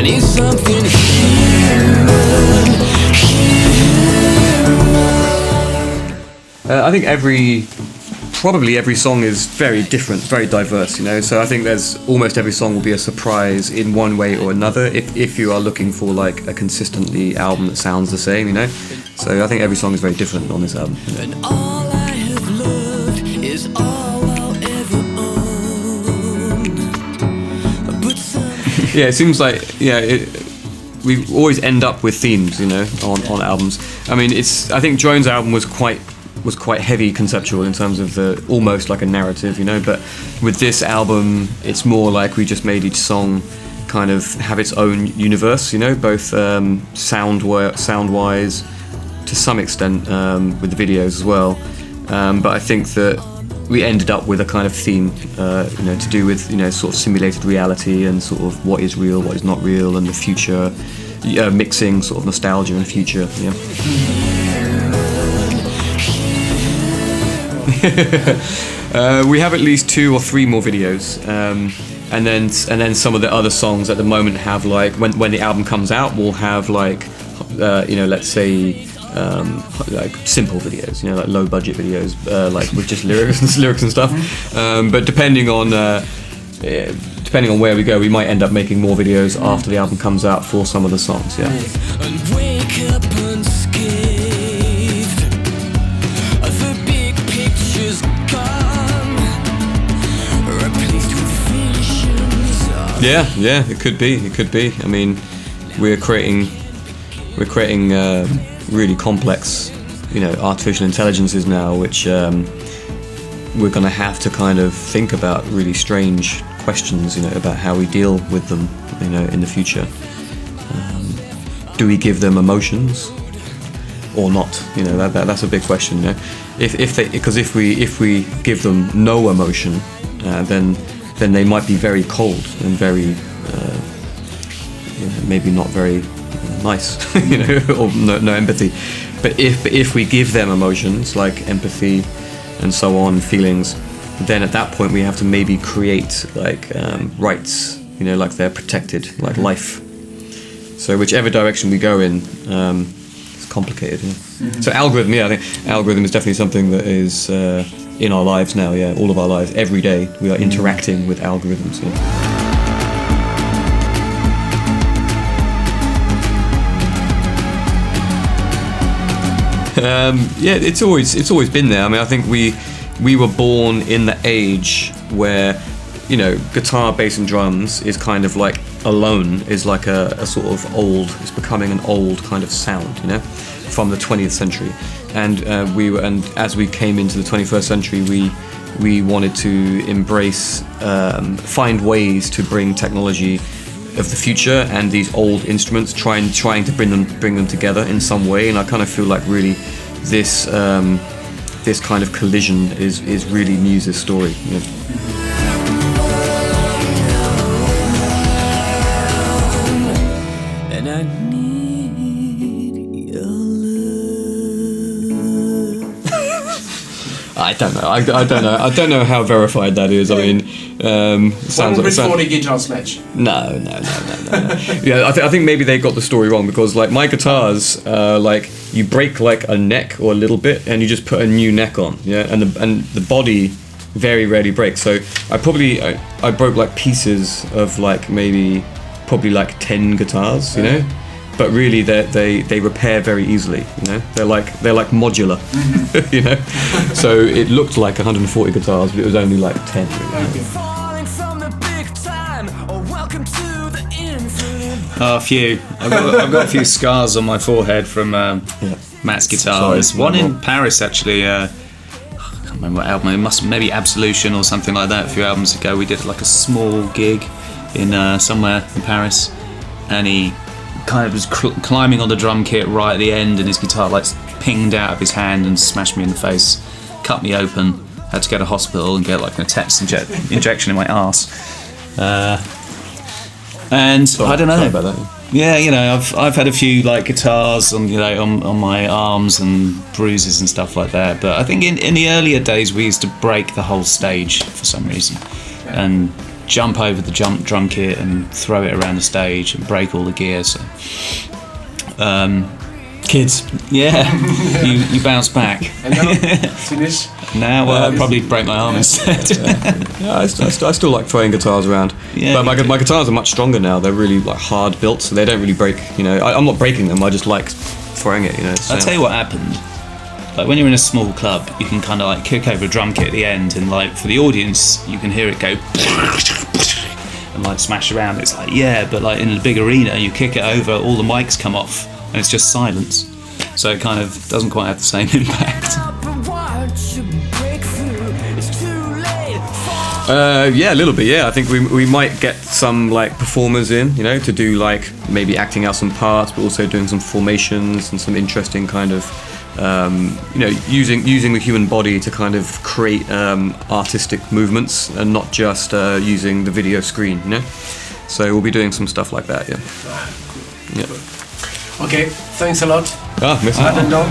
I need something human. I think probably every song is very different, very diverse, you know. So I think there's almost every song will be a surprise in one way or another. If you are looking for like a consistently album that sounds the same, you know. So I think every song is very different on this album. You know? And all I have loved is all I'll ever own. But Yeah, it seems like we always end up with themes, you know, on albums. I mean, I think Drone's album was quite heavy conceptual in terms of almost like a narrative, you know, but with this album it's more like we just made each song kind of have its own universe, you know, both sound-wise to some extent with the videos as well, but I think that we ended up with a kind of theme, you know, to do with, you know, sort of simulated reality and sort of what is real, what is not real, and the future, mixing sort of nostalgia and future, yeah. We have at least 2 or 3 more videos, and then some of the other songs at the moment have like when the album comes out, we'll have like you know, let's say like simple videos, you know, like low budget videos, like with just lyrics and stuff. But depending on where we go, we might end up making more videos after the album comes out for some of the songs. Yeah. and wake up unscathed. The big picture's gone, replaced with visions of Yeah, it could be. I mean, we're creating really complex, you know, artificial intelligences now, which we're going to have to kind of think about really strange questions, you know, about how we deal with them, you know, in the future. Do we give them emotions or not? You know, that's a big question. You know, because if we give them no emotion, then they might be very cold and very, you know, maybe not very nice, you know, or no empathy. But if we give them emotions like empathy and so on, feelings, then at that point we have to maybe create like rights, you know, like they're protected, like life. So whichever direction we go in, it's complicated. Yeah. Mm-hmm. So algorithm, I think algorithm is definitely something that is in our lives now. Yeah, all of our lives, every day we are interacting with algorithms. Yeah. It's always been there. I mean, I think we were born in the age where, you know, guitar, bass, and drums is kind of like alone is like a sort of old. It's becoming an old kind of sound, you know, from the 20th century. And as we came into the 21st century, we wanted to embrace, find ways to bring technology of the future and these old instruments, trying to bring them together in some way. And I kind of feel like really this kind of collision is really Muse's story. You know? and I need your love. I don't know. I don't know how verified that is. I mean, sounds like 40 guitars match. No. Yeah, I think maybe they got the story wrong, because like my guitars, like you break like a neck or a little bit, and you just put a new neck on. Yeah, and the body very rarely breaks. So I broke like pieces of like probably like 10 guitars, you know. But really, they repair very easily. You know, they're like modular. You know, so it looked like 140 guitars, but it was only like 10. Really. Falling from the big time, or welcome to the infinite. Oh, a few. I've got a few scars on my forehead from Matt's guitars. Sorry, one in Paris, actually. I can't remember what album. It must maybe Absolution or something like that. A few albums ago, we did like a small gig in somewhere in Paris, and he kind of was climbing on the drum kit right at the end, and his guitar like pinged out of his hand and smashed me in the face, cut me open. Had to go to hospital and get like an tetanus injection in my arse. And I don't know. Sorry about that. Yeah, you know, I've had a few like guitars on, you know, on my arms and bruises and stuff like that. But I think in the earlier days we used to break the whole stage for some reason, and jump over the drum kit and throw it around the stage and break all the gear. So, kids, yeah, you bounce back. And now, finish. Now I'll probably break my arm instead. I still like throwing guitars around. Yeah, but my guitars are much stronger now. They're really like hard built, so they don't really break. You know, I'm not breaking them. I just like throwing it. You know. So. I'll tell you what happened. Like when you're in a small club, you can kind of like kick over a drum kit at the end, and like for the audience, you can hear it go and like smash around. It's like but like in a big arena, you kick it over, all the mics come off, and it's just silence. So it kind of doesn't quite have the same impact. Yeah, a little bit. Yeah, I think we might get some like performers in, you know, to do like maybe acting out some parts, but also doing some formations and some interesting kind of, you know, using the human body to kind of create artistic movements and not just using the video screen, you know. So we'll be doing some stuff like that. Yeah. Okay, thanks a lot. Merci. I don't know.